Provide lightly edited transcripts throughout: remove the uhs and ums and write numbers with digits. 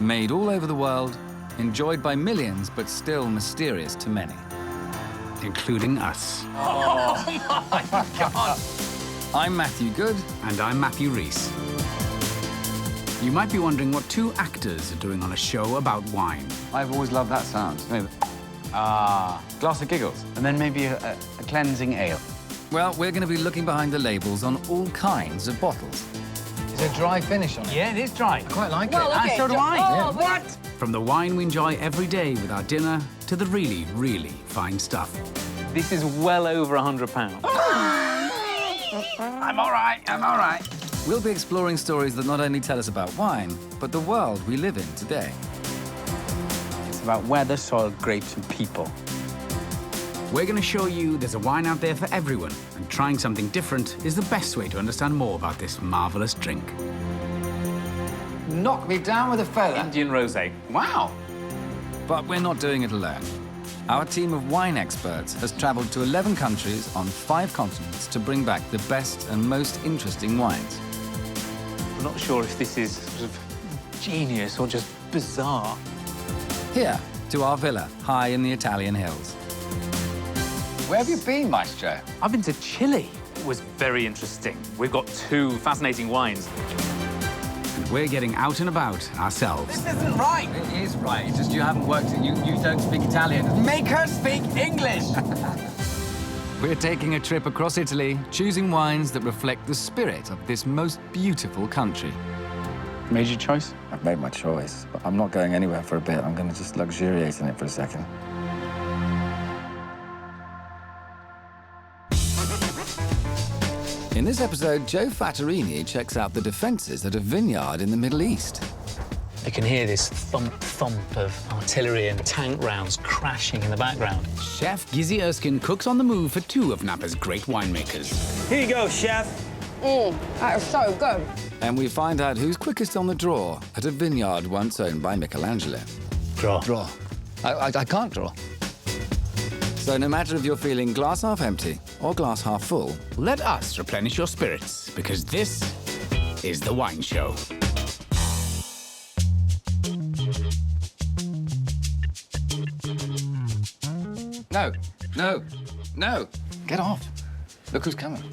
Made all over the world, enjoyed by millions, but still mysterious to many. Including us. Oh, my God. I'm Matthew Goode. And I'm Matthew Rhys. You might be wondering what two actors are doing on a show about wine. I've always loved that sound. Glass of giggles. And then maybe a cleansing ale. Well, we're going to be looking behind the labels on all kinds of bottles. Is there a dry finish on it? Yeah, it is dry. I quite like Well, it. okay, so do I. Oh, What? From the wine we enjoy every day with our dinner to the really, really fine stuff. This is well over £100. I'm all right. We'll be exploring stories that not only tell us about wine, but the world we live in today. It's about weather, soil, grapes, and people. We're going to show you there's a wine out there for everyone, and trying something different is the best way to understand more about this marvelous drink. Knock me down with a feather. Indian rosé. Wow. But we're not doing it alone. Our team of wine experts has traveled to 11 countries on 5 continents to bring back the best and most interesting wines. I'm not sure if this is sort of genius or just bizarre. Here, to our villa, high in the Italian hills. Where have you been, Maestro? I've been to Chile. It was very interesting. We've got 2 fascinating wines. And we're getting out and about ourselves. This isn't right. It is right. It's just you haven't worked it. You don't speak Italian. Make her speak English. We're taking a trip across Italy, choosing wines that reflect the spirit of this most beautiful country. Made your choice? I've made my choice, but I'm not going anywhere for a bit. I'm going to just luxuriate in it for a second. In this episode, Joe Fattorini checks out the defences at a vineyard in the Middle East. You can hear this thump-thump of artillery and tank rounds crashing in the background. Chef Gizzi Erskine cooks on the move for 2 of Napa's great winemakers. Here you go, chef. That is so good. And we find out who's quickest on the draw at a vineyard once owned by Michelangelo. Draw. I can't draw. So no matter if you're feeling glass half empty or glass half full, Let us replenish your spirits, because this is The Wine Show. No. Get off. Look who's coming.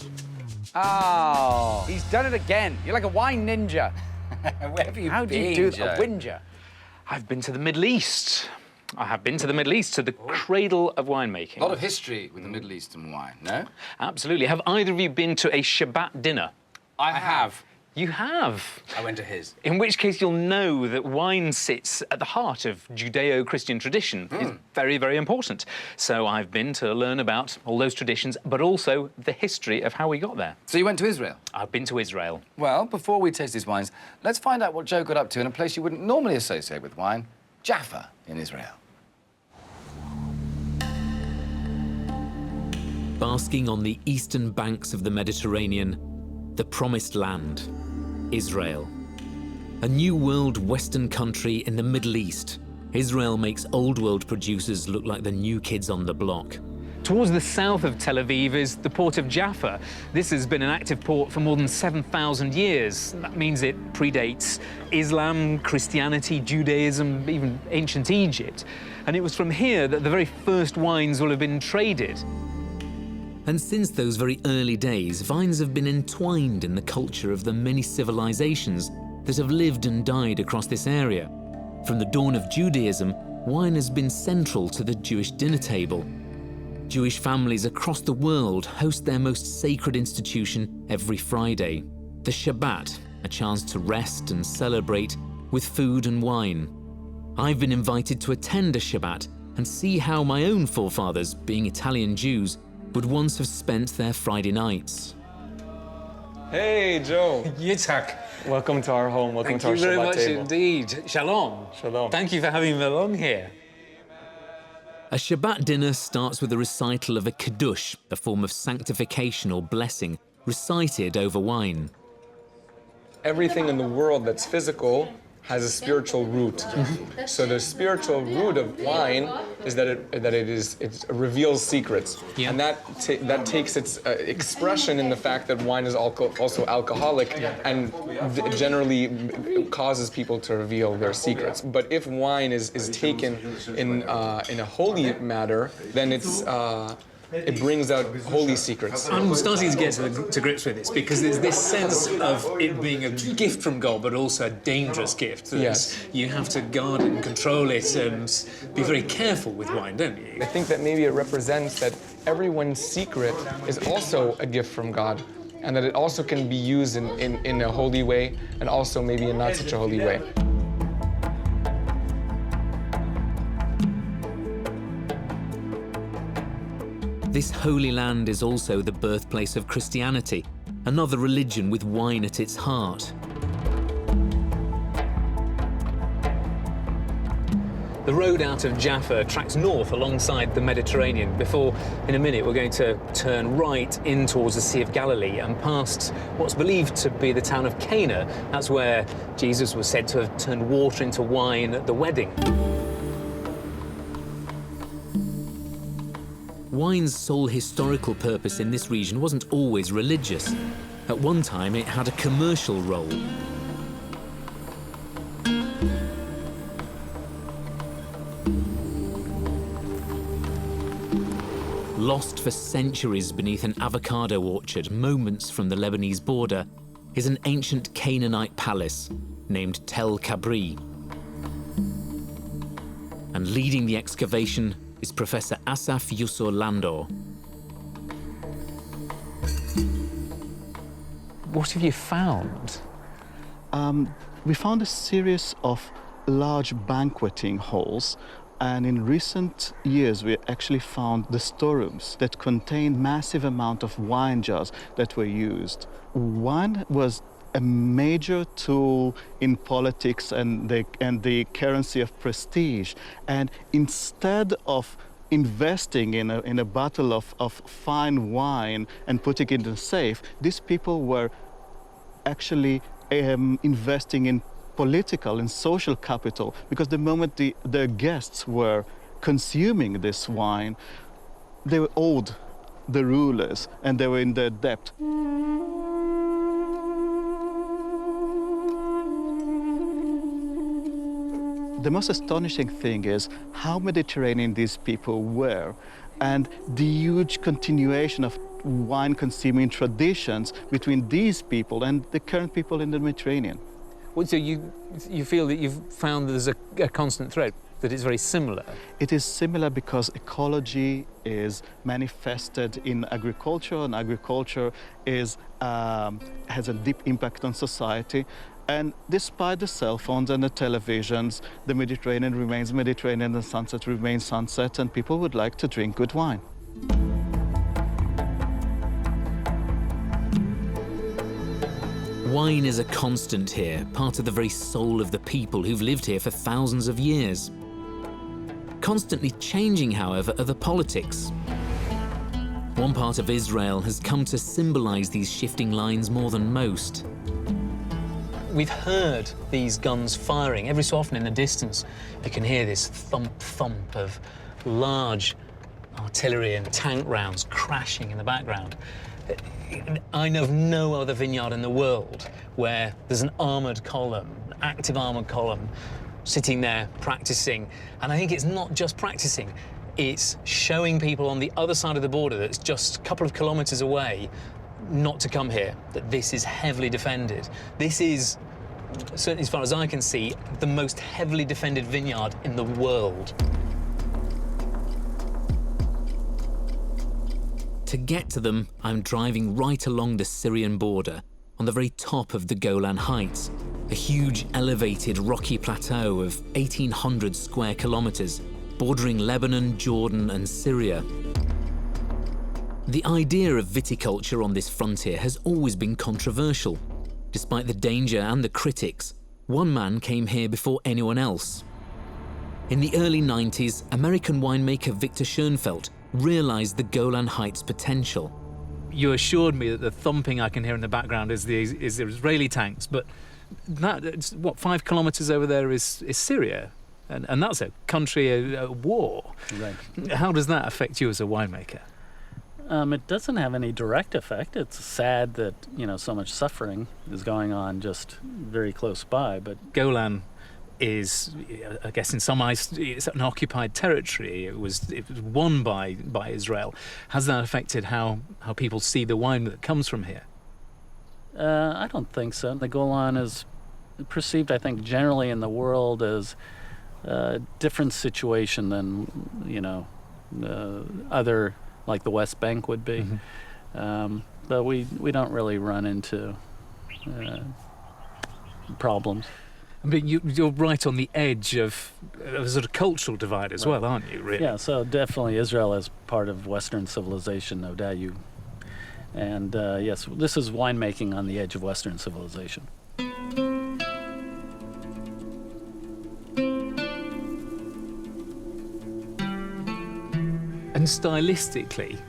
Oh, he's done it again. You're like a wine ninja. Where have you How do you do a whinger? I've been to the Middle East. I have been to the Middle East, to the cradle of winemaking. A lot of history with the Middle Eastern wine, no? Absolutely. Have either of you been to a Shabbat dinner? I have. You have. I went to his. In which case you'll know that wine sits at the heart of Judeo-Christian tradition. It's very, very important. So I've been to learn about all those traditions, but also the history of how we got there. So you went to Israel? I've been to Israel. Well, before we taste these wines, let's find out what Joe got up to in a place you wouldn't normally associate with wine, Jaffa in Israel. Basking on the eastern banks of the Mediterranean, the Promised Land, Israel. A new world Western country in the Middle East, Israel makes old world producers look like the new kids on the block. Towards the south of Tel Aviv is the port of Jaffa. This has been an active port for more than 7,000 years. That means it predates Islam, Christianity, Judaism, even ancient Egypt. And it was from here that the very first wines will have been traded. And since those very early days, vines have been entwined in the culture of the many civilizations that have lived and died across this area. From the dawn of Judaism, wine has been central to the Jewish dinner table. Jewish families across the world host their most sacred institution every Friday, the Shabbat, a chance to rest and celebrate with food and wine. I've been invited to attend a Shabbat and see how my own forefathers, being Italian Jews, would once have spent their Friday nights. Hey, Joe. Yitzhak. Welcome to our home. Welcome to our Shabbat table. Thank you very much indeed. Shalom. Shalom. Thank you for having me along here. A Shabbat dinner starts with a recital of a kiddush, a form of sanctification or blessing, recited over wine. Everything in the world that's physical has a spiritual root. So the spiritual root of wine is that it reveals secrets, and that takes its expression in the fact that wine is also alcoholic and generally causes people to reveal their secrets. But if wine is taken in a holy matter, then it brings out holy secrets. I'm starting to get to grips with this because there's this sense of it being a gift from God, but also a dangerous gift. Yes. You have to guard it and control it and be very careful with wine, don't you? I think that maybe it represents that everyone's secret is also a gift from God, and that it also can be used in a holy way and also maybe in not such a holy way. This holy land is also the birthplace of Christianity, another religion with wine at its heart. The road out of Jaffa tracks north alongside the Mediterranean before, in a minute, we're going to turn right in towards the Sea of Galilee and past what's believed to be the town of Cana. That's where Jesus was said to have turned water into wine at the wedding. Wine's sole historical purpose in this region wasn't always religious. At one time, it had a commercial role. Lost for centuries beneath an avocado orchard moments from the Lebanese border is an ancient Canaanite palace named Tel Kabri. And leading the excavation is Professor Asaf Yusor-Landor. What have you found? We found a series of large banqueting halls, and in recent years we actually found the storerooms that contained massive amount of wine jars that were used. Wine was a major tool in politics and the currency of prestige. And instead of investing in a bottle of fine wine and putting it in a safe, these people were actually investing in political and social capital, because the moment the guests were consuming this wine, they were owed the rulers and they were in their debt. The most astonishing thing is how Mediterranean these people were, and the huge continuation of wine consuming traditions between these people and the current people in the Mediterranean. Well, so you feel that you've found there's a constant thread, that it's very similar? It is similar because ecology is manifested in agriculture, and agriculture has a deep impact on society. And despite the cell phones and the televisions, the Mediterranean remains Mediterranean, and sunset remains sunset, and people would like to drink good wine. Wine is a constant here, part of the very soul of the people who've lived here for thousands of years. Constantly changing, however, are the politics. One part of Israel has come to symbolize these shifting lines more than most. We've heard these guns firing. Every so often in the distance, you can hear this thump of large artillery and tank rounds crashing in the background. I know of no other vineyard in the world where there's an armoured column, an active armoured column, sitting there practicing. And I think it's not just practicing, it's showing people on the other side of the border that's just a couple of kilometres away not to come here, that this is heavily defended. This is, certainly as far as I can see, the most heavily defended vineyard in the world. To get to them, I'm driving right along the Syrian border, on the very top of the Golan Heights, a huge elevated rocky plateau of 1,800 square kilometers, bordering Lebanon, Jordan, and Syria. The idea of viticulture on this frontier has always been controversial. Despite the danger and the critics, one man came here before anyone else. In the early 90s, American winemaker Victor Schoenfeld realized the Golan Heights' potential. You assured me that the thumping I can hear in the background is the Israeli tanks, but It's, what, 5 kilometres over there is Syria, and that's a country at war. Right. How does that affect you as a winemaker? It doesn't have any direct effect. It's sad that, you know, so much suffering is going on just very close by, but Golan is, I guess, in some eyes, it's an occupied territory. It was won by Israel. Has that affected how people see the wine that comes from here? I don't think so. The Golan is perceived, I think, generally in the world as a different situation than, you know, other, like the West Bank would be. Mm-hmm. But we don't really run into problems. But you're right on the edge of a sort of cultural divide as well, aren't you, really? Yeah, so definitely Israel is part of Western civilization, no doubt. And yes, this is winemaking on the edge of Western civilization. And stylistically,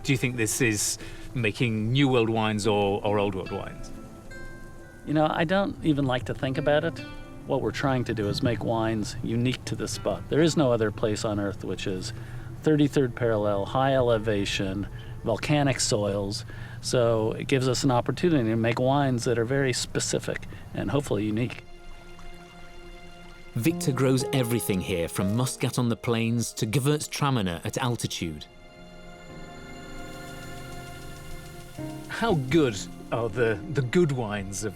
do you think this is making New World wines or Old World wines? You know, I don't even like to think about it. What we're trying to do is make wines unique to this spot. There is no other place on Earth which is 33rd parallel, high elevation, volcanic soils. So it gives us an opportunity to make wines that are very specific and hopefully unique. Victor grows everything here, from Muscat on the plains to Gewürztraminer at altitude. How good are the good wines of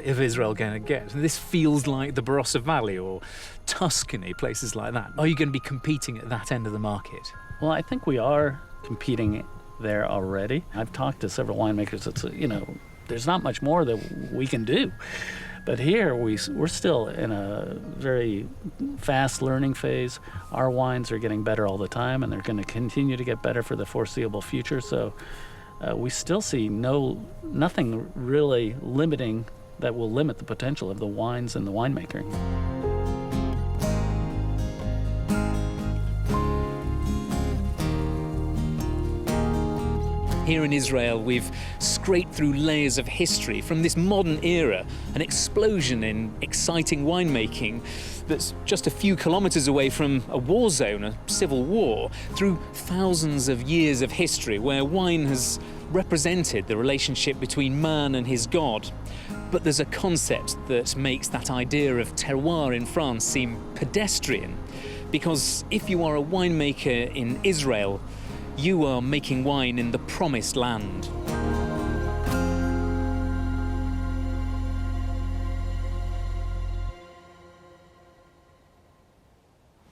Israel going to get? This feels like the Barossa Valley or Tuscany, places like that. Are you going to be competing at that end of the market? Well, I think we are competing there already. I've talked to several winemakers that say, you know, there's not much more that we can do. But here, we're still in a very fast learning phase. Our wines are getting better all the time, and they're going to continue to get better for the foreseeable future. So we still see nothing really limiting that will limit the potential of the wines and the winemaking. Here in Israel, we've scraped through layers of history from this modern era, an explosion in exciting winemaking that's just a few kilometers away from a war zone, a civil war, through thousands of years of history where wine has represented the relationship between man and his God. But there's a concept that makes that idea of terroir in France seem pedestrian, because if you are a winemaker in Israel, you are making wine in the promised land.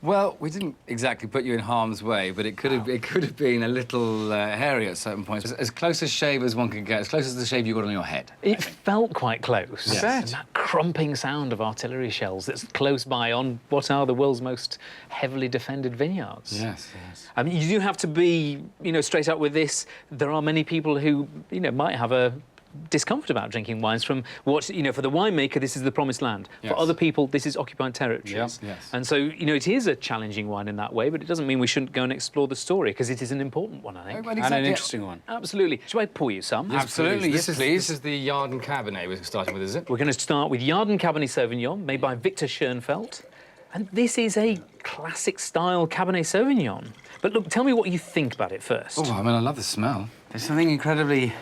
Well, we didn't exactly put you in harm's way, but it could have been a little hairy at certain points. As close a shave as one could get, as close as the shave you got on your head. It felt quite close. Yes. And that crumping sound of artillery shells that's close by on what are the world's most heavily defended vineyards. Yes, yes. I mean, you do have to be, you know, straight up with this. There are many people who, you know, might have a discomfort about drinking wines from what, you know, for the winemaker, this is the promised land. Yes. For other people, this is occupied territories. Yes, yes. And so, you know, it is a challenging wine in that way, but it doesn't mean we shouldn't go and explore the story, because it is an important one, I think. Well, exactly. And an interesting one. Absolutely. Shall I pour you some? Yes, Absolutely, please. yes, please. This is the Yarden Cabernet we're starting with, is it? We're going to start with Yarden Cabernet Sauvignon, made by Victor Schoenfeld. And this is a classic-style Cabernet Sauvignon. But look, tell me what you think about it first. Oh, I mean, I love the smell. There's something incredibly...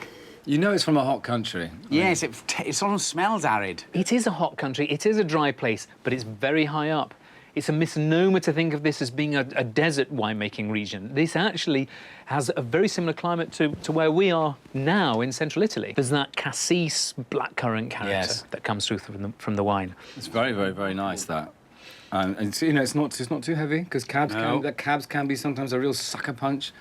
You know it's from a hot country. Yes, it almost smells arid. It is a hot country, it is a dry place, but it's very high up. It's a misnomer to think of this as being a desert winemaking region. This actually has a very similar climate to where we are now in central Italy. There's that cassis blackcurrant character that comes through from the wine. It's very, very, very nice, that. And you know, it's not too heavy, because cabs can be sometimes a real sucker punch.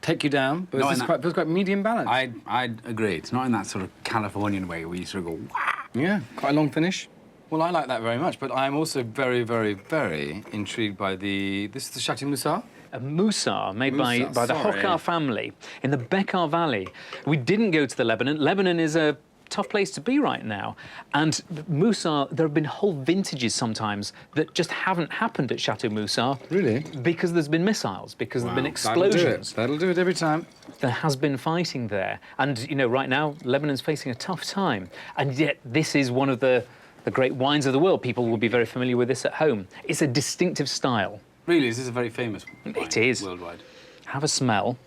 Take you down, but it's quite medium balance. I'd agree. It's not in that sort of Californian way where you sort of go, wah! Yeah, quite a long finish. Well, I like that very much, but I'm also very, very, very intrigued by this is the Château Moussard? A Moussard made by the Hockar family in the Bekaa Valley. We didn't go to the Lebanon. Lebanon is a tough place to be right now. And Moussard, there have been whole vintages sometimes that just haven't happened at Chateau Moussard. Really? Because there's been missiles, because there've been explosions. That'll do it every time. There has been fighting there. And, you know, right now, Lebanon's facing a tough time. And yet this is one of the great wines of the world. People will be very familiar with this at home. It's a distinctive style. Really, this is a very famous wine. It is. Worldwide. Have a smell.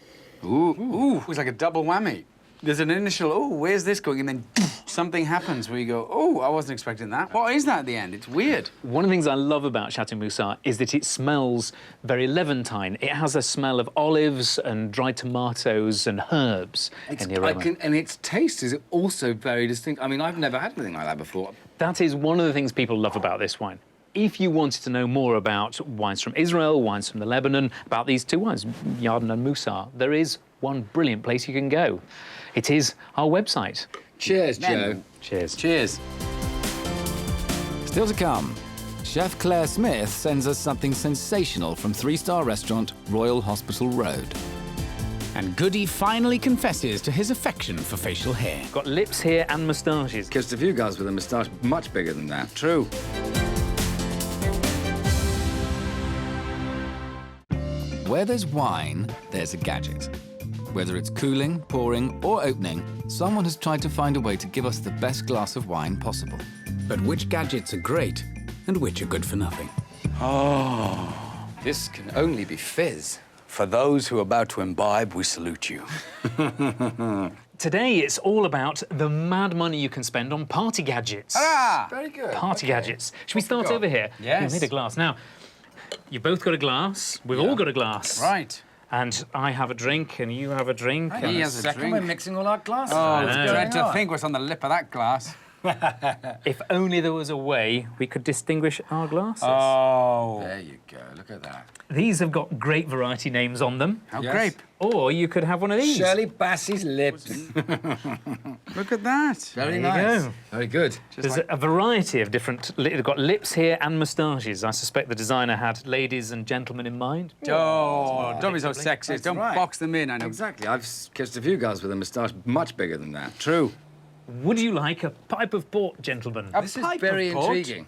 Ooh, it's like a double whammy. There's an initial, oh, where's this going? And then something happens where you go, oh, I wasn't expecting that. What is that at the end? It's weird. One of the things I love about Chateau Moussard is that it smells very Levantine. It has a smell of olives and dried tomatoes and herbs in the aroma. And its taste is also very distinct. I mean, I've never had anything like that before. That is one of the things people love about this wine. If you wanted to know more about wines from Israel, wines from the Lebanon, about these two wines, Yarden and Moussard, there is one brilliant place you can go. It is our website. Cheers, Joe. Cheers. Cheers. Still to come, Chef Claire Smith sends us something sensational from three-star restaurant Royal Hospital Road. And Goode finally confesses to his affection for facial hair. Got lips here and moustaches. Kissed a few guys with a moustache much bigger than that. True. Where there's wine, there's a gadget. Whether it's cooling, pouring, or opening, someone has tried to find a way to give us the best glass of wine possible. But which gadgets are great and which are good for nothing? Oh, this can only be fizz. For those who are about to imbibe, we salute you. Today, it's all about the mad money you can spend on party gadgets. Ah! Very good. Party gadgets. Should we start over here? Yes. We need a glass. Now, you've both got a glass. We've all got a glass. Right. And I have a drink, and you have a drink. He has a drink. We're mixing all our glasses. Oh, it's dread to think what's on the lip of that glass. If only there was a way we could distinguish our glasses. Oh. There you go. Look at that. These have got grape variety names on them. How grape. Or you could have one of these. Shirley Bassey's lips. Look at that. Very There you nice. go. Very good. There's a variety of different... They've got lips here and moustaches. I suspect the designer had ladies and gentlemen in mind. Oh, don't be so sexist. Don't box them in, I know. Exactly. I've kissed a few guys with a moustache much bigger than that. True. Would you like a pipe of port, gentlemen? This is very intriguing.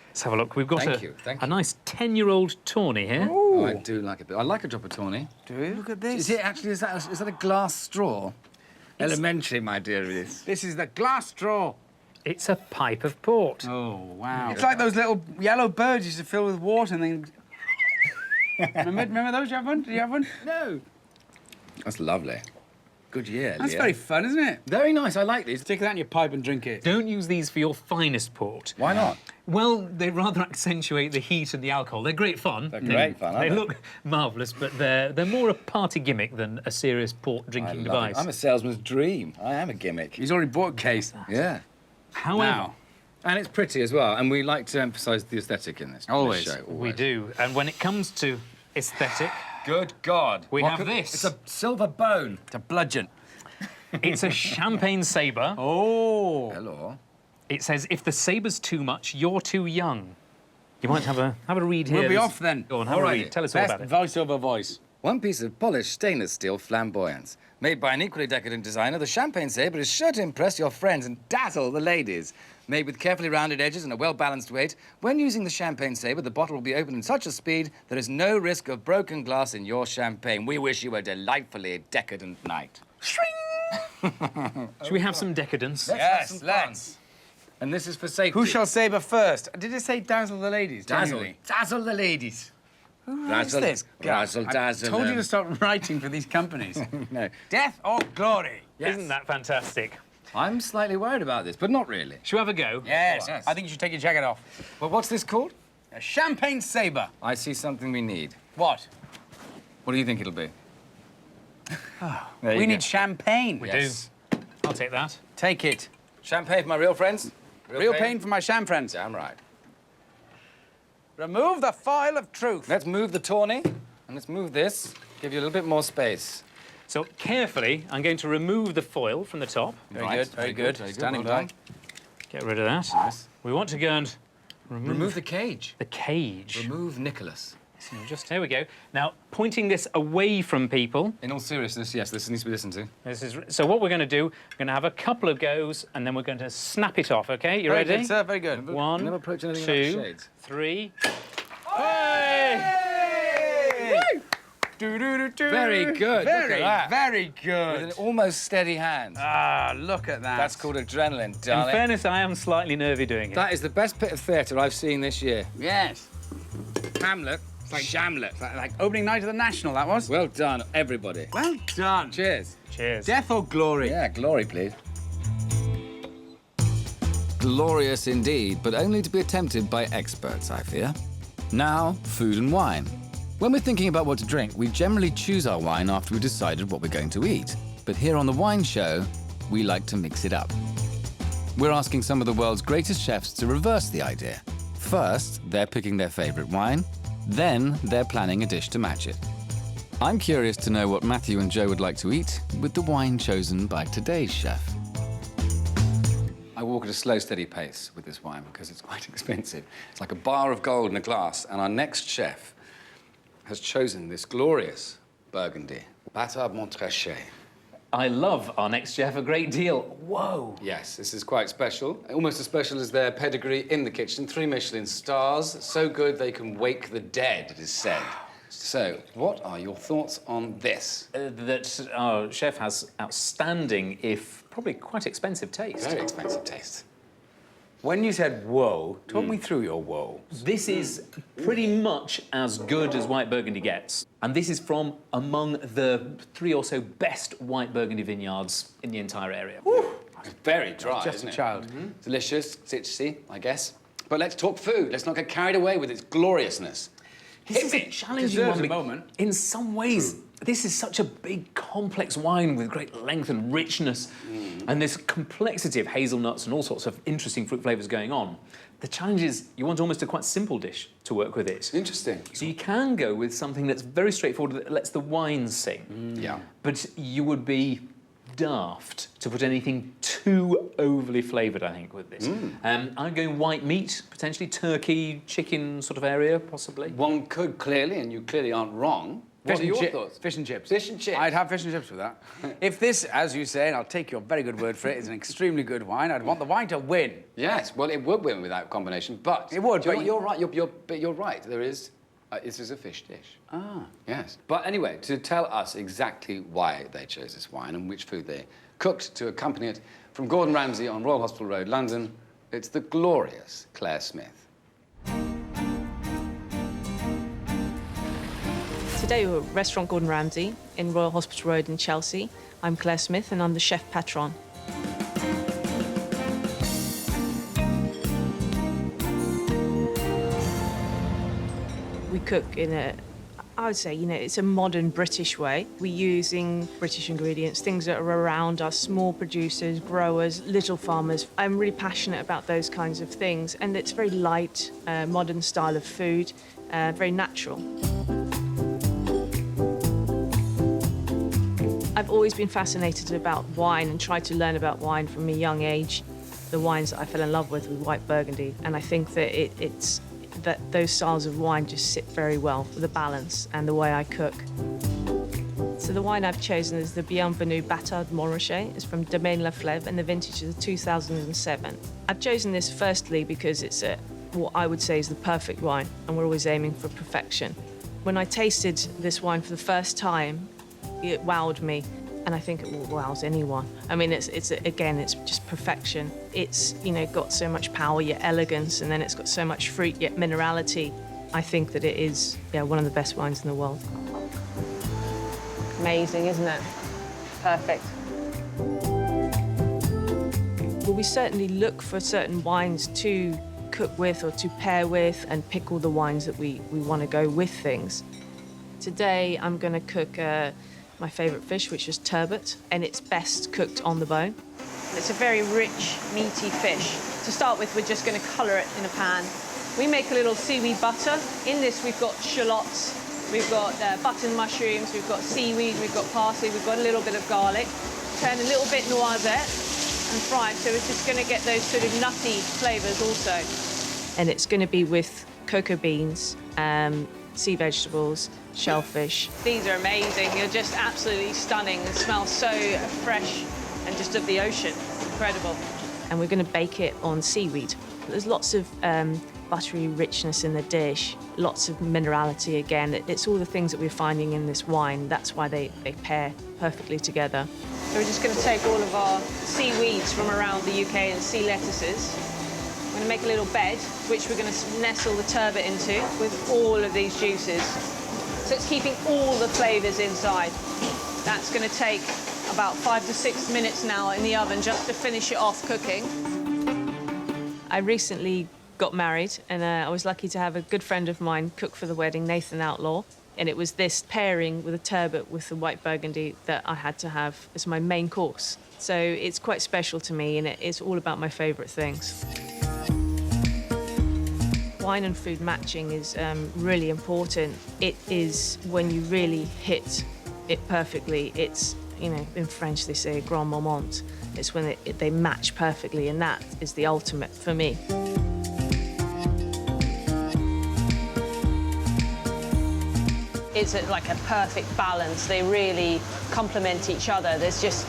Let's have a look. We've got Thank you. a nice 10-year-old tawny here. Oh, I do like a bit. I like a drop of tawny. Do you? Look at this. Is it actually, is that a glass straw? Elementary, my dear Rhys. This is the glass straw. It's a pipe of port. Oh, wow. It's like those little yellow birds used to fill with water and then... remember those? Did you have one? Did you have one? No. That's lovely. Good year, That's Leah. very fun, isn't it? Very nice. I like these. Stick that in your pipe and drink it. Don't use these for your finest port. Why not? Well, they rather accentuate the heat and the alcohol. They're great fun. They're great fun, aren't They they? look marvellous, but they're more a party gimmick than a serious port drinking device. I'm a salesman's dream. I am a gimmick. He's already bought a case. Yeah. However, Now. And it's pretty as well. And we like to emphasise the aesthetic in this. Always. Show, we do. And when it comes to aesthetic, Good God. we have this. It's a silver bone. It's a bludgeon. It's a champagne sabre. Oh. Hello. It says, if the sabre's too much, you're too young. You might have a read here. We'll be There's- off then. Go on, have a read. Tell us all Best about it. voiceover voice. One piece of polished stainless steel flamboyance. Made by an equally decadent designer, the champagne sabre is sure to impress your friends and dazzle the ladies. Made with carefully rounded edges and a well-balanced weight, when using the champagne sabre, the bottle will be opened in such a speed there is no risk of broken glass in your champagne. We wish you a delightfully decadent night. Should we have some decadence? Yes, let's. And this is for safety. Who shall sabre first? Did it say dazzle the ladies? Dazzle. genuinely? Dazzle the ladies. Who writes this? Dazzle, dazzle. I told you to stop writing for these companies. No. Death or glory? Yes. Isn't that fantastic? I'm slightly worried about this, but not really. Should we have a go? Yes. Yes. I think you should take your jacket off. Well, what's this called? A champagne sabre. I see something we need. What? What do you think it'll be? We need champagne. We do. I'll take that. Take it. Champagne for my real friends. Real pain for my sham friends. Damn right. Remove the foil of truth. Let's move the tawny, and let's move this. Give you a little bit more space. So carefully, I'm going to remove the foil from the top. Very Right, good, very good. very good. Standing Well by. done. Get rid of that. Yes. We want to go and Remove the cage. the cage. Remove Nicholas. So just here we go. Now, pointing this away from people. In all seriousness, yes, this needs to be listened to. So what we're going to do, we're going to have a couple of goes, and then we're going to snap it off, OK? You ready? Very good, sir, very good. One, Never approach anything two, without shades. 3. Very good. Look at that. Very good. With an almost steady hand. Ah, look at that. That's called adrenaline, darling. In fairness, I am slightly nervy doing it. That is the best bit of theatre I've seen this year. Yes. Hamlet. It's like Shamlet. Like opening night of the National, that was. Well done, everybody. Well done. Cheers. Cheers. Death or glory? Yeah, glory, please. Glorious indeed, but only to be attempted by experts, I fear. Now, food and wine. When we're thinking about what to drink, we generally choose our wine after we've decided what we're going to eat. But here on The Wine Show, we like to mix it up. We're asking some of the world's greatest chefs to reverse the idea. First, they're picking their favorite wine. Then, they're planning a dish to match it. I'm curious to know what Matthew and Joe would like to eat with the wine chosen by today's chef. I walk at a slow, steady pace with this wine because it's quite expensive. It's like a bar of gold in a glass, and our next chef has chosen this glorious Burgundy. Bâtard Montrachet. I love our next chef a great deal. Whoa. Yes, this is quite special. Almost as special as their pedigree in the kitchen. 3 Michelin stars. So good they can wake the dead, it is said. So, what are your thoughts on this? That our chef has outstanding, if probably quite expensive taste. Very expensive taste. When you said whoa, talk me through your whoa. This is pretty much as good as white Burgundy gets. And this is from among the 3 or so best white Burgundy vineyards in the entire area. It's very dry, Just isn't a it? child. Delicious, citrusy, I guess. But let's talk food. Let's not get carried away with its gloriousness. This is a challenging Deserves one. a moment. In some ways, this is such a big, complex wine with great length and richness, and this complexity of hazelnuts and all sorts of interesting fruit flavours going on. The challenge is you want almost a quite simple dish to work with it. Interesting. So you can go with something that's very straightforward that lets the wine sing. Yeah. But you would be daft to put anything too overly flavoured, I think, with this. I'm going white meat, potentially turkey, chicken sort of area, possibly. One could clearly, and you clearly aren't wrong. What are your thoughts? Fish and chips. Fish and chips. I'd have fish and chips with that. If this, as you say, and I'll take your very good word for it, is an extremely good wine, I'd want the wine to win. Yes, well, it would win with that combination, but... It would, but you're right, you're right. There is... this is a fish dish. Ah. Yes. But anyway, to tell us exactly why they chose this wine and which food they cooked to accompany it, from Gordon Ramsay on Royal Hospital Road, London, it's the glorious Claire Smith. Today we're at Restaurant Gordon Ramsay in Royal Hospital Road in Chelsea. I'm Claire Smith and I'm the chef patron. We cook in a, I would say, it's a modern British way. We're using British ingredients, things that are around us, small producers, growers, little farmers. I'm really passionate about those kinds of things, and it's very light, modern style of food, very natural. I've always been fascinated about wine and tried to learn about wine from a young age. The wines that I fell in love with white Burgundy, and I think that it's that those styles of wine just sit very well for the balance and the way I cook. So the wine I've chosen is the Bienvenue Bâtard Montrachet. It's from Domaine La Flève, and the vintage is 2007. I've chosen this firstly because it's what I would say is the perfect wine, and we're always aiming for perfection. When I tasted this wine for the first time, it wowed me, and I think it wows anyone. I mean, it's just perfection. It's, got so much power yet elegance, and then it's got so much fruit yet minerality. I think that it is, one of the best wines in the world. Amazing, isn't it? Perfect. Well, we certainly look for certain wines to cook with or to pair with and pick all the wines that we want to go with things. Today, I'm going to cook my favourite fish, which is turbot, and it's best cooked on the bone. It's a very rich, meaty fish. To start with, we're just going to colour it in a pan. We make a little seaweed butter. In this, we've got shallots, we've got button mushrooms, we've got seaweed, we've got parsley, we've got a little bit of garlic. Turn a little bit noisette and fry it, so it's just going to get those sort of nutty flavours also. And it's going to be with cocoa beans, sea vegetables, shellfish. These are amazing. They're just absolutely stunning. They smell so fresh and just of the ocean. Incredible. And we're going to bake it on seaweed. There's lots of buttery richness in the dish, lots of minerality again. It's all the things that we're finding in this wine. That's why they pair perfectly together. So we're just going to take all of our seaweeds from around the UK and sea lettuces. We're going to make a little bed, which we're going to nestle the turbot into with all of these juices. So it's keeping all the flavours inside. That's going to take about 5 to 6 minutes now in the oven just to finish it off cooking. I recently got married, and I was lucky to have a good friend of mine cook for the wedding, Nathan Outlaw. And it was this pairing with a turbot with the white Burgundy that I had to have as my main course. So it's quite special to me, and it's all about my favourite things. Wine and food matching is really important. It is when you really hit it perfectly. It's, you know, in French they say grand moment. It's when they match perfectly, and that is the ultimate for me. It's like a perfect balance. They really complement each other. There's just,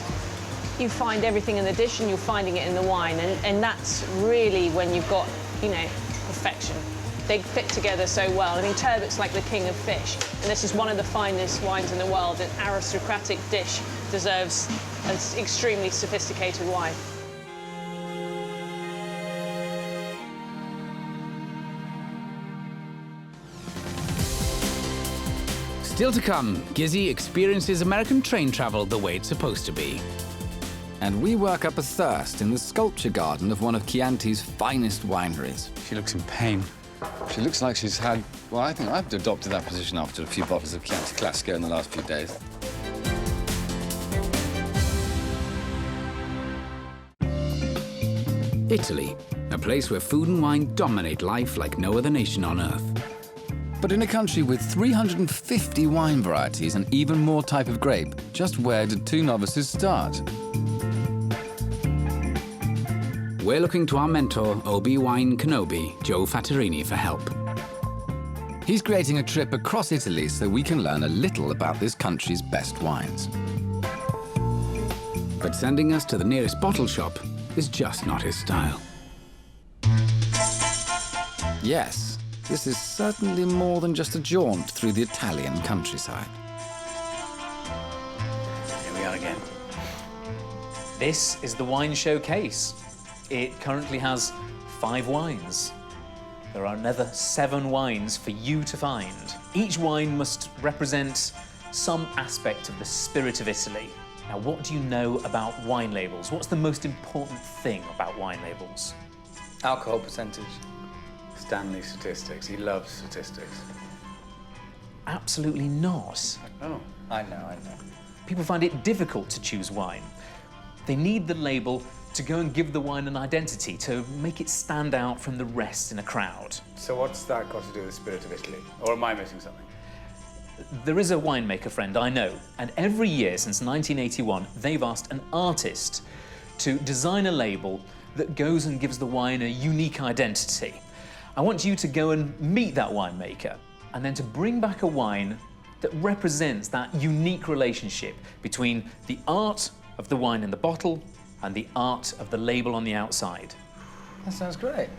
you find everything in the dish and you're finding it in the wine, and that's really when you've got, you know, perfection. They fit together so well. I mean, turbot's like the king of fish, and this is one of the finest wines in the world. An aristocratic dish deserves an extremely sophisticated wine. Still to come, Gizzi experiences American train travel the way it's supposed to be. And we work up a thirst in the sculpture garden of one of Chianti's finest wineries. She looks in pain. She looks like she's had... Well, I think I've adopted that position after a few bottles of Chianti Classico in the last few days. Italy, a place where food and wine dominate life like no other nation on earth. But in a country with 350 wine varieties and even more type of grape, just where did two novices start? We're looking to our mentor, OB Wine Kenobi, Joe Fattorini, for help. He's creating a trip across Italy so we can learn a little about this country's best wines. But sending us to the nearest bottle shop is just not his style. Yes. This is certainly more than just a jaunt through the Italian countryside. Here we are again. This is the wine showcase. It currently has 5 wines. There are another 7 wines for you to find. Each wine must represent some aspect of the spirit of Italy. Now, what do you know about wine labels? What's the most important thing about wine labels? Alcohol percentage. Stanley statistics. He loves statistics. Absolutely not. Oh. I know. People find it difficult to choose wine. They need the label to go and give the wine an identity, to make it stand out from the rest in a crowd. So what's that got to do with the spirit of Italy? Or am I missing something? There is a winemaker friend I know, and every year since 1981, they've asked an artist to design a label that goes and gives the wine a unique identity. I want you to go and meet that winemaker, and then to bring back a wine that represents that unique relationship between the art of the wine in the bottle and the art of the label on the outside. That sounds great.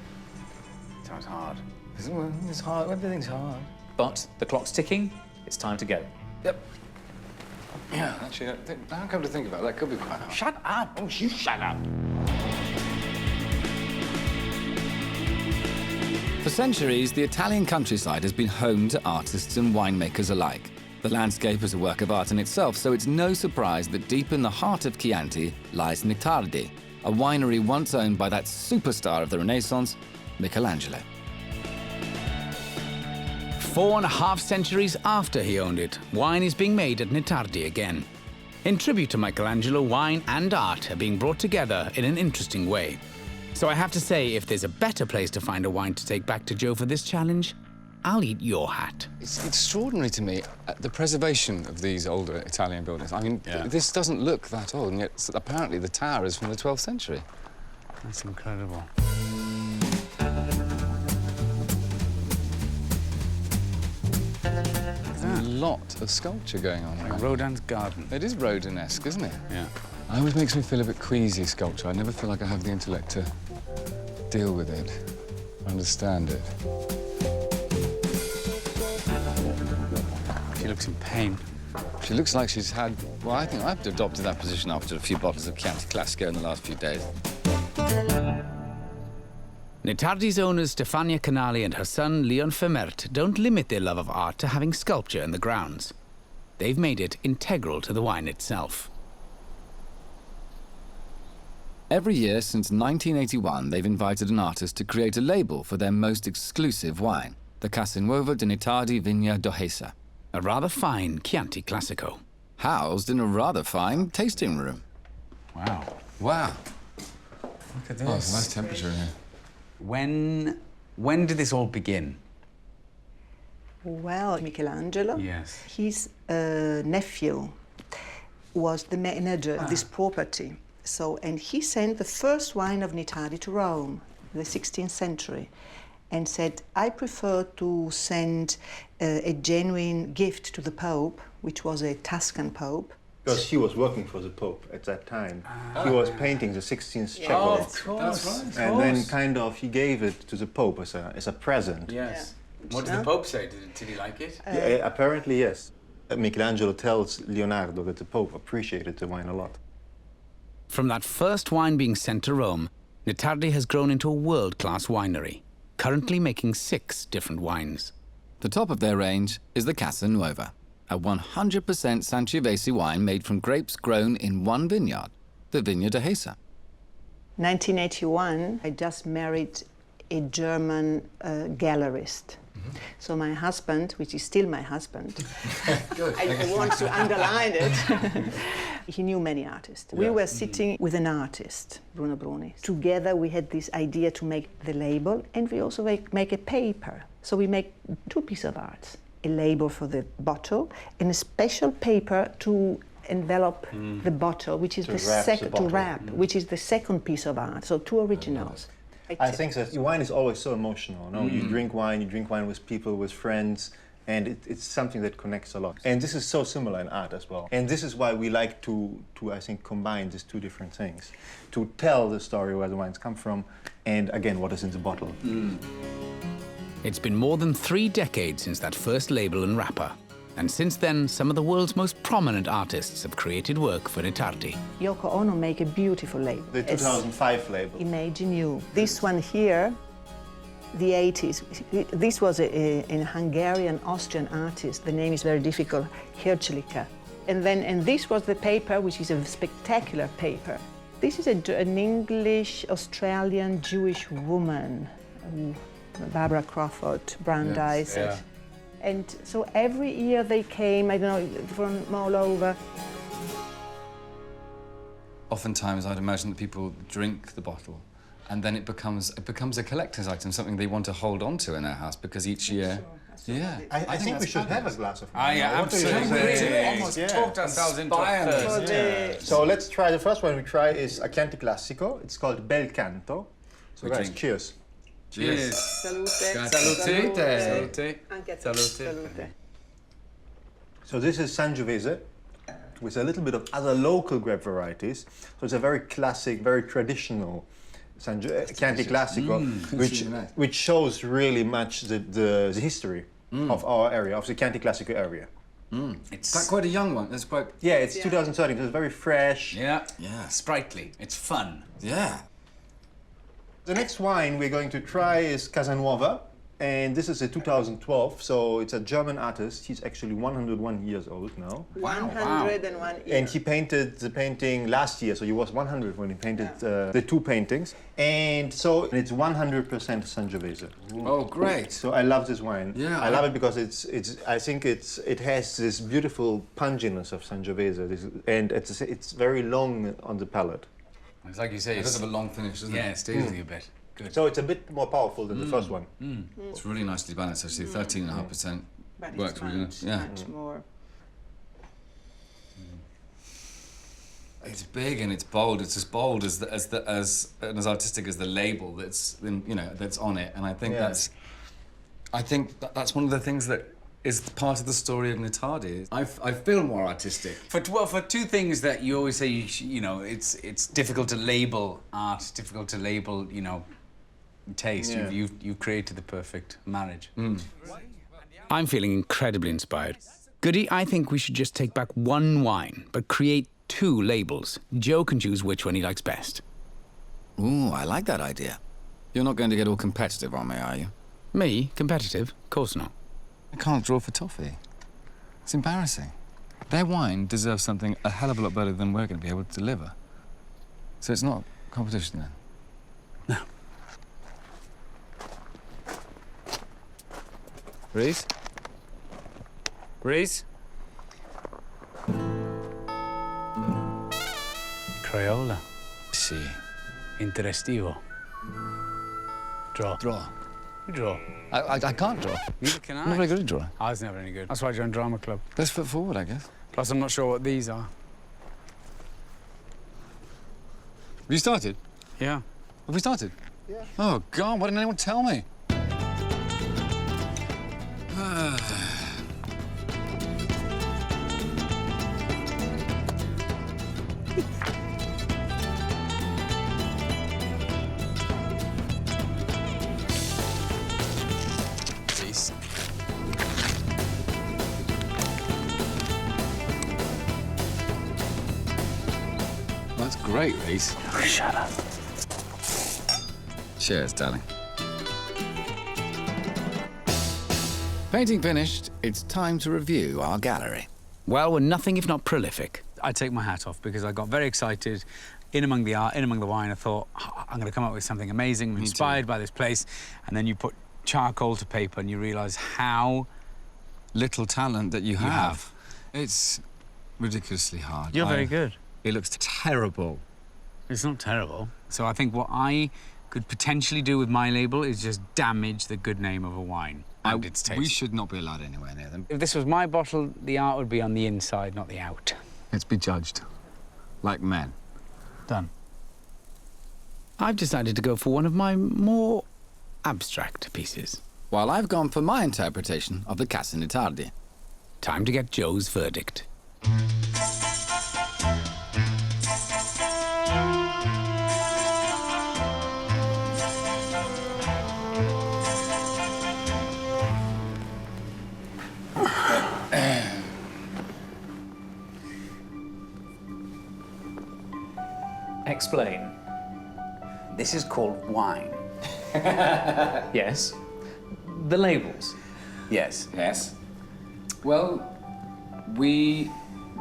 Sounds hard. It's hard. Everything's hard. But the clock's ticking. It's time to go. Yep. Yeah, actually, now I come to think about it, that could be quite hard. Shut up! Oh, you shut up! For centuries, the Italian countryside has been home to artists and winemakers alike. The landscape is a work of art in itself, so it's no surprise that deep in the heart of Chianti lies Netardi, a winery once owned by that superstar of the Renaissance, Michelangelo. 4.5 centuries after he owned it, wine is being made at Netardi again. In tribute to Michelangelo, wine and art are being brought together in an interesting way. So I have to say, if there's a better place to find a wine to take back to Joe for this challenge, I'll eat your hat. It's extraordinary to me, the preservation of these older Italian buildings. I mean, this doesn't look that old, and yet apparently the tower is from the 12th century. That's incredible. lot of sculpture going on. Like Rodin's garden. It is Rodin-esque, isn't it? Yeah. It always makes me feel a bit queasy, sculpture. I never feel like I have the intellect to deal with it, understand it. She looks in pain. She looks like she's had... Well, I think I've adopted that position after a few bottles of Chianti Classico in the last few days. Netardi's owners Stefania Canali and her son Leon Vermert don't limit their love of art to having sculpture in the grounds. They've made it integral to the wine itself. Every year since 1981, they've invited an artist to create a label for their most exclusive wine, the Casanuova de Netardi Vigna d'Ohesa. A rather fine Chianti Classico. Housed in a rather fine tasting room. Wow. Wow. Look at this. Oh, it's a nice temperature in here. When did this all begin? Well, Michelangelo, yes, his nephew was the manager of this property. So, and he sent the first wine of Netardi to Rome, the 16th century, and said, I prefer to send a genuine gift to the Pope, which was a Tuscan Pope. Because he was working for the Pope at that time. He was painting the 16th chapel. Oh, of course. That's right. And then kind of he gave it to the Pope as a present. Yes. Yeah. What did the Pope say? Did he like it? Yeah, apparently, yes. Michelangelo tells Leonardo that the Pope appreciated the wine a lot. From that first wine being sent to Rome, Netardi has grown into a world-class winery, currently making 6 different wines. The top of their range is the Casanuova, a 100% Sangiovese wine made from grapes grown in one vineyard, the Vigna d'Ohesa. 1981, I just married a German gallerist. So my husband, which is still my husband, I want to underline it, he knew many artists. We were sitting with an artist, Bruno Bruni. Together we had this idea to make the label, and we also make a paper. So we make 2 pieces of art, a label for the bottle and a special paper to envelop the bottle, which is to wrap, which is the second piece of art. So 2 originals. I think that wine is always so emotional. No? You drink wine with people, with friends, and it's something that connects a lot. And this is so similar in art as well. And this is why we like to I think, combine these 2 different things. To tell the story where the wines come from, and again, what is in the bottle. It's been more than 3 decades since that first label and wrapper. And since then, some of the world's most prominent artists have created work for Netardi. Yoko Ono made a beautiful label. The 2005 label. Imagine You. This one here, the 80s. This was a Hungarian-Austrian artist. The name is very difficult, Hercelika. And this was the paper, which is a spectacular paper. This is an English-Australian Jewish woman, Barbara Crawford, Brandeis. Yeah. And so every year they came, I don't know, from all over. Oftentimes I'd imagine that people drink the bottle and then it becomes a collector's item, something they want to hold on to in their house because each year... Yeah. I think we should have a glass of Oh, wine. yeah, absolutely. We almost talked ourselves into it first. So let's try, the first one we try is a Chianti Classico. It's called Bel Canto. So guys, cheers. Cheers. Salute. Salute. Salute. Salute. So this is Sangiovese with a little bit of other local grape varieties. So it's a very classic, very traditional Chianti Classico, which shows really much the history of our area, of the Chianti Classico area. It's quite a young one. It's quite... Yeah, it's 2013, so it's very fresh. Yeah. Sprightly. It's fun. Yeah. The next wine we're going to try is Casanuova, and this is a 2012, so it's a German artist. He's actually 101 years old now. 101 years. And he painted the painting last year, so he was 100 when he painted the 2 paintings. And so it's 100% Sangiovese. Oh, great. So I love this wine. Yeah. I love it because I think it has this beautiful punginess of Sangiovese, and it's very long on the palate. It's like you say, it does have a long finish, doesn't it? Yeah, it stays with you a bit. Good. So it's a bit more powerful than the first one. It's really nicely balanced, actually. 13.5% works really nice. Yeah. Much more. It's big and it's bold. It's as bold as artistic as the label that's that's on it. And I think that's one of the things that is part of the story of Nitardi. I feel more artistic. For two things that you always say, it's difficult to label art, difficult to label, taste. Yeah. You've created the perfect marriage. I'm feeling incredibly inspired. Goody, I think we should just take back one wine, but create 2 labels. Joe can choose which one he likes best. Ooh, I like that idea. You're not going to get all competitive on me, are you? Me? Competitive? Of course not. I can't draw for toffee. It's embarrassing. Their wine deserves something a hell of a lot better than we're going to be able to deliver. So it's not competition then? No. Rhys? Rhys? Crayola. Si. Interestivo. Draw. Draw. You draw. I can't draw. Neither can I. I'm not very good at drawing. I was never any good. That's why I joined drama club. Best foot forward, I guess. Plus, I'm not sure what these are. Have you started? Yeah. Have we started? Yeah. Oh, God, why didn't anyone tell me? Peace. That's great, Rhys. Oh, shut up. Cheers, darling. Painting finished, it's time to review our gallery. Well, we're nothing if not prolific. I take my hat off because I got very excited. In among the art, in among the wine, I thought, I'm going to come up with something amazing. I'm inspired by this place. And then you put charcoal to paper and you realise how little talent that you have. It's ridiculously hard. You're very good. It looks terrible. It's not terrible. So I think what I could potentially do with my label is just damage the good name of a wine and its taste. We should not be allowed anywhere near them. If this was my bottle, the art would be on the inside, not the out. Let's be judged. Like men. Done. I've decided to go for one of my more abstract pieces. While I've gone for my interpretation of the Casa Nitardi. Time to get Joe's verdict. Explain. This is called wine. Yes. The labels. Yes. Yes. Well, we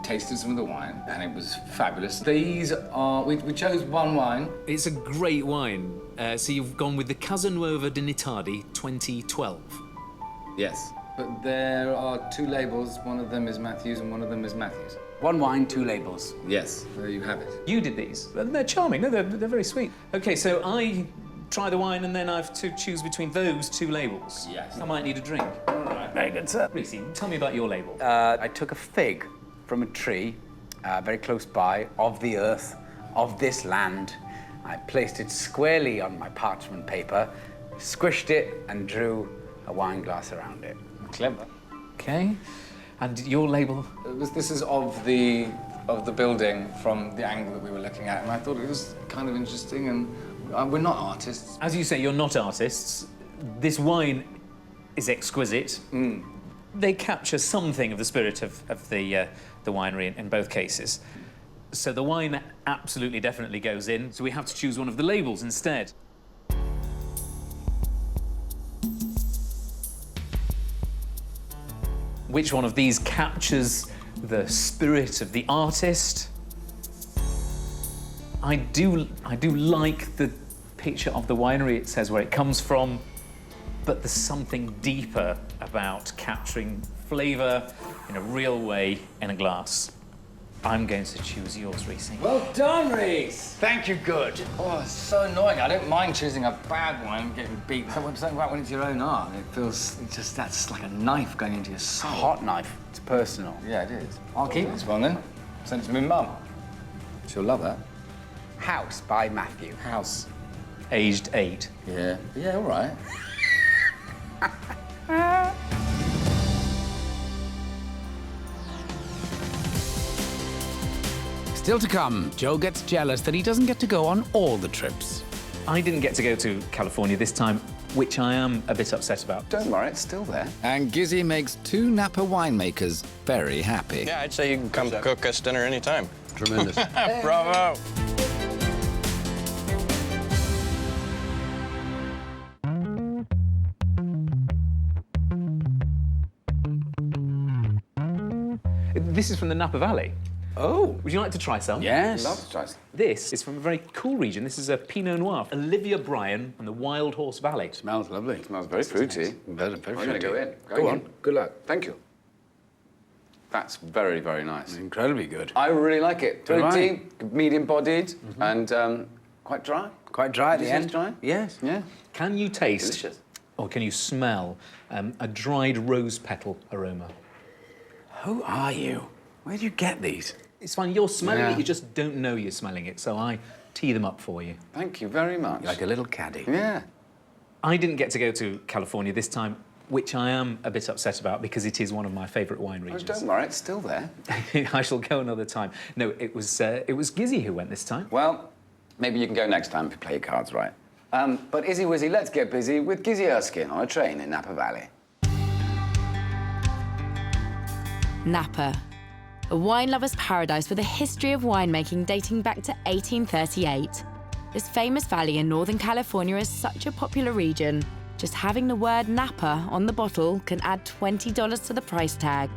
tasted some of the wine, and it was fabulous. These are... We chose one wine. It's a great wine. So you've gone with the Casa Nuova di Nitardi 2012. Yes. But there are 2 labels. One of them is Matthews and one of them is Matthews. One wine, 2 labels. Yes, there you have it. You did these. They're charming. No, they're very sweet. OK, so I try the wine and then I have to choose between those 2 labels. Yes. I might need a drink. All right, very good, sir. Rhys, tell me about your label. I took a fig from a tree very close by, of the earth, of this land. I placed it squarely on my parchment paper, squished it, and drew a wine glass around it. Clever. OK. And your label? This is of the building from the angle that we were looking at, and I thought it was kind of interesting, and we're not artists. As you say, you're not artists. This wine is exquisite. They capture something of the spirit of the winery in both cases. So the wine absolutely, definitely goes in. So we have to choose one of the labels instead. Which one of these captures the spirit of the artist? I do like the picture of the winery. It says where it comes from, but there's something deeper about capturing flavour in a real way in a glass. I'm going to choose yours, Rhys. Well done, Rhys! Thank you, Good. Oh, it's so annoying. I don't mind choosing a bad one and getting beat. Something about when it's your own art. It feels just, that's like a knife going into your soul. Hot knife. It's personal. Yeah, it is. I'll keep this one then. Send it to my mum. She'll love that. House by Matthew. House. Aged 8. Yeah. Yeah, all right. Still to come, Joe gets jealous that he doesn't get to go on all the trips. I didn't get to go to California this time, which I am a bit upset about. Don't worry, it's still there. And Gizzi makes 2 Napa winemakers very happy. Yeah, I'd say you can come cook us dinner anytime. Tremendous. Bravo. This is from the Napa Valley. Oh. Would you like to try some? Yes. Love to try some. This is from a very cool region. This is a Pinot Noir. Olivia Bryan from the Wild Horse Valley. Smells lovely. It smells very fruity. Very fruity. I'm going to go in. Go on. Good luck. Thank you. That's very, very nice. Incredibly good. I really like it. Fruity, medium-bodied, and quite dry. Quite dry at the end. Dry? Yes. Yeah. Can you taste, Delicious. or can you smell, a dried rose petal aroma? Who are you? Where do you get these? It's fine. You're smelling Yeah. it, you just don't know you're smelling it, so I tee them up for you. Thank you very much. Like a little caddy. Yeah. I didn't get to go to California this time, which I am a bit upset about because it is one of my favourite wine regions. Oh, don't worry, it's still there. I shall go another time. No, it was Gizzi who went this time. Well, maybe you can go next time if you play your cards right. But Izzy Wizzy, let's get busy with Gizzi Erskine on a train in Napa Valley. Napa, a wine lover's paradise with a history of winemaking dating back to 1838. This famous valley in Northern California is such a popular region. Just having the word Napa on the bottle can add $20 to the price tag.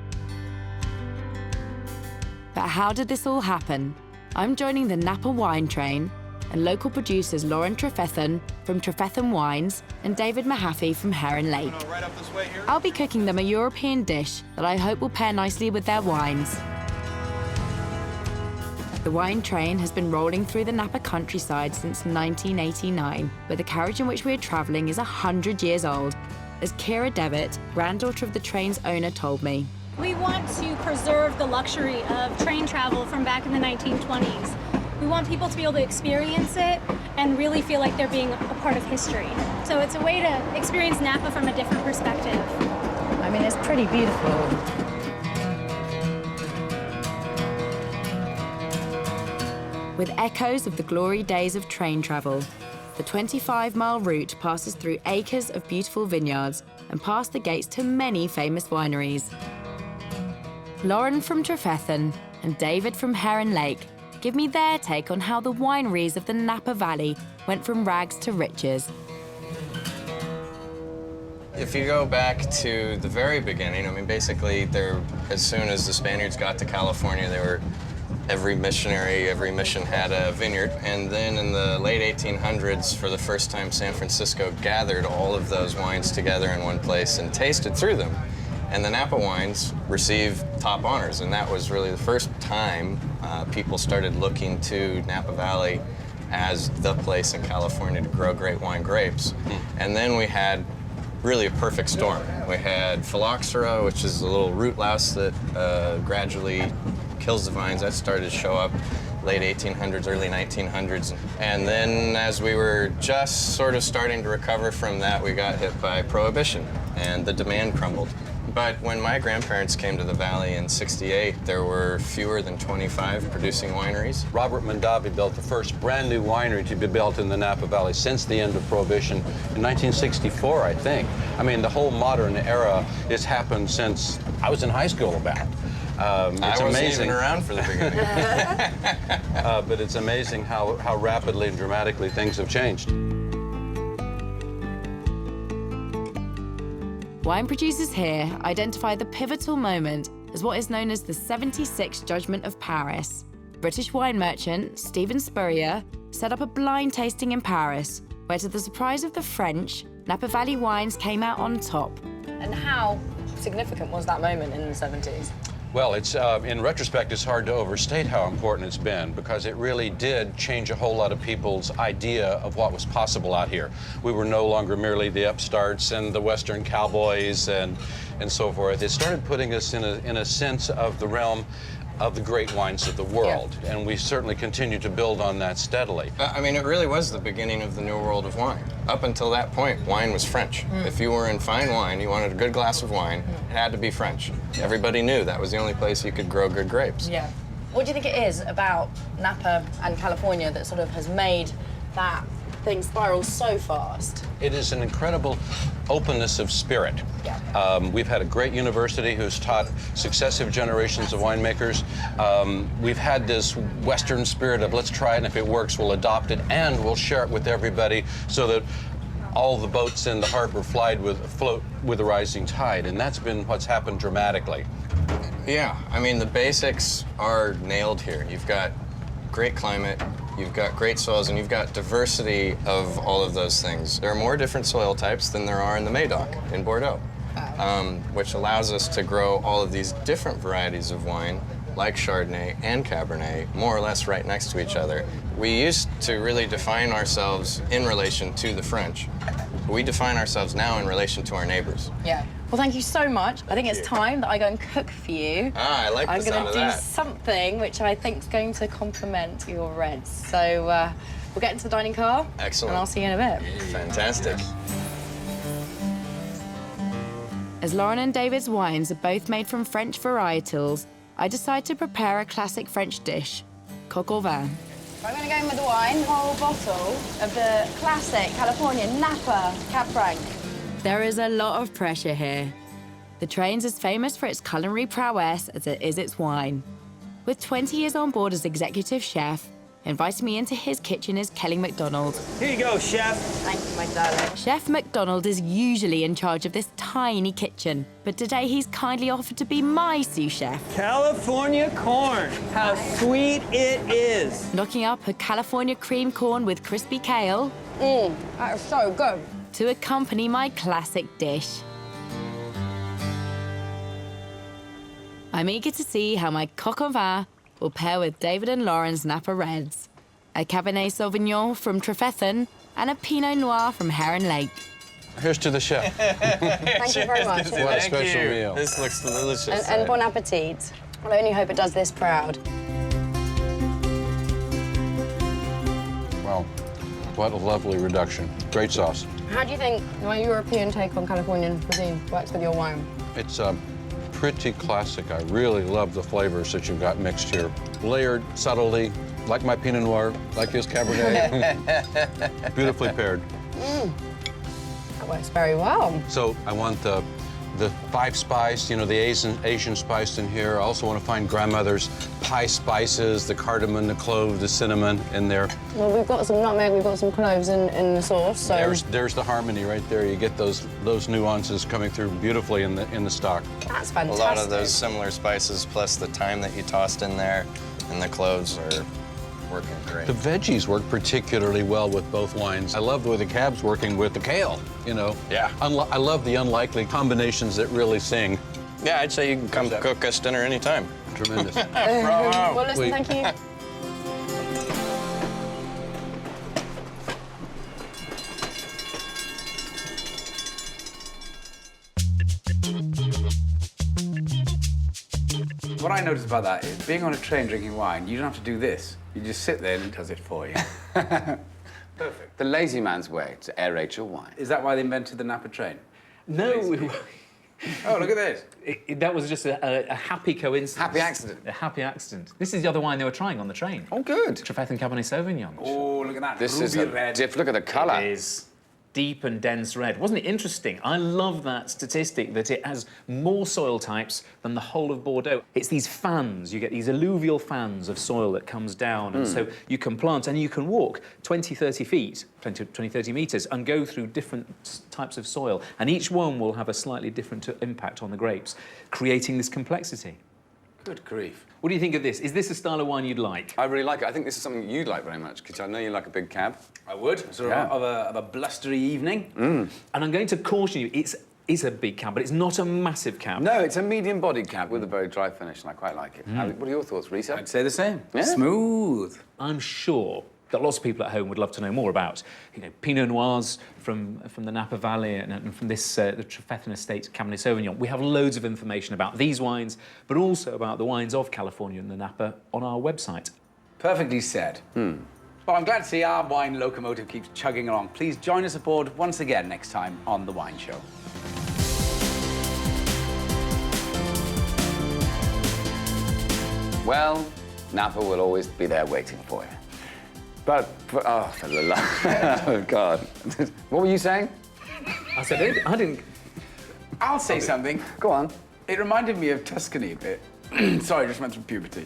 But how did this all happen? I'm joining the Napa wine train, and local producers Lauren Trefethen from Trefethen Wines and David Mahaffey from Heron Lake. Right up this way here. I'll be cooking them a European dish that I hope will pair nicely with their wines. The wine train has been rolling through the Napa countryside since 1989, but the carriage in which we are travelling is 100 years old, as Kira Devitt, granddaughter of the train's owner, told me. We want to preserve the luxury of train travel from back in the 1920s. We want people to be able to experience it and really feel like they're being a part of history. So it's a way to experience Napa from a different perspective. I mean, it's pretty beautiful. With echoes of the glory days of train travel, the 25-mile route passes through acres of beautiful vineyards and past the gates to many famous wineries. Lauren from Trefethen and David from Heron Lake give me their take on how the wineries of the Napa Valley went from rags to riches. If you go back to the very beginning, I mean, basically, as soon as the Spaniards got to California, every mission had a vineyard. And then in the late 1800s, for the first time, San Francisco gathered all of those wines together in one place and tasted through them. And the Napa wines received top honors, and that was really the first time people started looking to Napa Valley as the place in California to grow great wine grapes. And then we had really a perfect storm. We had phylloxera, which is a little root louse that gradually kills the vines. That started to show up late 1800s, early 1900s. And then as we were just sort of starting to recover from that, we got hit by Prohibition, and the demand crumbled. But when my grandparents came to the valley in '68, there were fewer than 25 producing wineries. Robert Mondavi built the first brand new winery to be built in the Napa Valley since the end of Prohibition in 1964, I think. I mean, the whole modern era has happened since I was in high school about. It's I wasn't amazing. even around for the beginning. But it's amazing how rapidly and dramatically things have changed. Wine producers here identify the pivotal moment as what is known as the 76 Judgment of Paris. British wine merchant Stephen Spurrier set up a blind tasting in Paris, where to the surprise of the French, Napa Valley wines came out on top. And how significant was that moment in the 70s? Well, it's in retrospect, it's hard to overstate how important it's been, because it really did change a whole lot of people's idea of what was possible out here. We were no longer merely the upstarts and the Western cowboys and so forth. It started putting us in a sense of the realm of the great wines of the world, and we certainly continue to build on that steadily. I mean, it really was the beginning of the new world of wine. Up until that point, wine was French. If you were in fine wine, you wanted a good glass of wine, it had to be French. Everybody knew that was the only place you could grow good grapes. Yeah. What do you think it is about Napa and California that sort of has made that thing spiral so fast? It is an incredible openness of spirit. Yeah. We've had a great university who's taught successive generations of winemakers. We've had this Western spirit of let's try it, and if it works, we'll adopt it, and we'll share it with everybody so that all the boats in the harbor float with the rising tide, and that's been what's happened dramatically. Yeah, I mean, the basics are nailed here. You've got great climate, you've got great soils, and you've got diversity of all of those things. There are more different soil types than there are in the Médoc in Bordeaux, which allows us to grow all of these different varieties of wine, like Chardonnay and Cabernet, more or less right next to each other. We used to really define ourselves in relation to the French. We define ourselves now in relation to our neighbors. Yeah. Well, thank you so much. I think it's time that I go and cook for you. Ah, I like the sound of that. I'm going to do something which I think is going to complement your reds. So we'll get into the dining car. Excellent. And I'll see you in a bit. Fantastic. As Lauren and David's wines are both made from French varietals, I decide to prepare a classic French dish, coq au vin. I'm going to go in with the wine, whole bottle of the classic California Napa Cab Franc. There is a lot of pressure here. The train's as famous for its culinary prowess as it is its wine. With 20 years on board as executive chef, inviting me into his kitchen is Kelly MacDonald. Here you go, Chef. Thank you, my darling. Chef MacDonald is usually in charge of this tiny kitchen, but today he's kindly offered to be my sous chef. California corn. How sweet it is. Knocking up a California cream corn with crispy kale. That is so good. To accompany my classic dish. I'm eager to see how my coq au vin will pair with David and Lauren's Napa Reds, a Cabernet Sauvignon from Trefethen, and a Pinot Noir from Heron Lake. Here's to the chef. Thank you very much. What a special meal. This looks delicious. And bon appetit. I only hope it does this proud. Wow, what a lovely reduction. Great sauce. How do you think my European take on Californian cuisine works with your wine? It's pretty classic. I really love the flavors that you've got mixed here. Layered, subtlety, like my Pinot Noir, like his Cabernet. Beautifully paired. That works very well. So I want the five spice, you know, the Asian spice in here. I also want to find grandmother's pie spices, the cardamom, the clove, the cinnamon in there. Well, we've got some nutmeg, we've got some cloves in the sauce, so... There's the harmony right there. You get those nuances coming through beautifully in the stock. That's fantastic. A lot of those similar spices, plus the thyme that you tossed in there, and the cloves are working great. The veggies work particularly well with both wines. I love the way the cab's working with the kale, you know. Yeah. I love the unlikely combinations that really sing. Yeah, I'd say you can come cook us dinner anytime. Tremendous. Bravo. Well, listen, thank you. What I noticed about that is, being on a train drinking wine, you don't have to do this. You just sit there and it does it for you. Perfect. The lazy man's way to aerate your wine. Is that why they invented the Napa train? No. Oh, look at this. That was just a happy coincidence. Happy accident. A happy accident. This is the other wine they were trying on the train. Oh, good. Trefethen Cabernet Sauvignon. Oh, look at that. This Ruby is a red. look at the colour. It is deep and dense red. Wasn't it interesting? I love that statistic that it has more soil types than the whole of Bordeaux. It's these fans, you get these alluvial fans of soil that comes down, and so you can plant and you can walk 20, 30 feet, 20, 30 metres, and go through different types of soil, and each one will have a slightly different impact on the grapes, creating this complexity. Good grief. What do you think of this? Is this a style of wine you'd like? I really like it. I think this is something you'd like very much, because I know you like a big cab. I would. Sort of a blustery evening. And I'm going to caution you, it's a big cab, but it's not a massive cab. No, it's a medium-bodied cab with a very dry finish, and I quite like it. What are your thoughts, Rhys? I'd say the same. Yeah? Smooth. I'm sure that lots of people at home would love to know more about, you know, Pinot Noirs from the Napa Valley and from this the Trefethen Estate Cabernet Sauvignon. We have loads of information about these wines, but also about the wines of California and the Napa on our website. Perfectly said. Well, I'm glad to see our wine locomotive keeps chugging along. Please join us aboard once again next time on The Wine Show. Well, Napa will always be there waiting for you. But, oh, for the love of God. What were you saying? I said I didn't. I'll say something. Go on. It reminded me of Tuscany a bit. Sorry, I just went through puberty.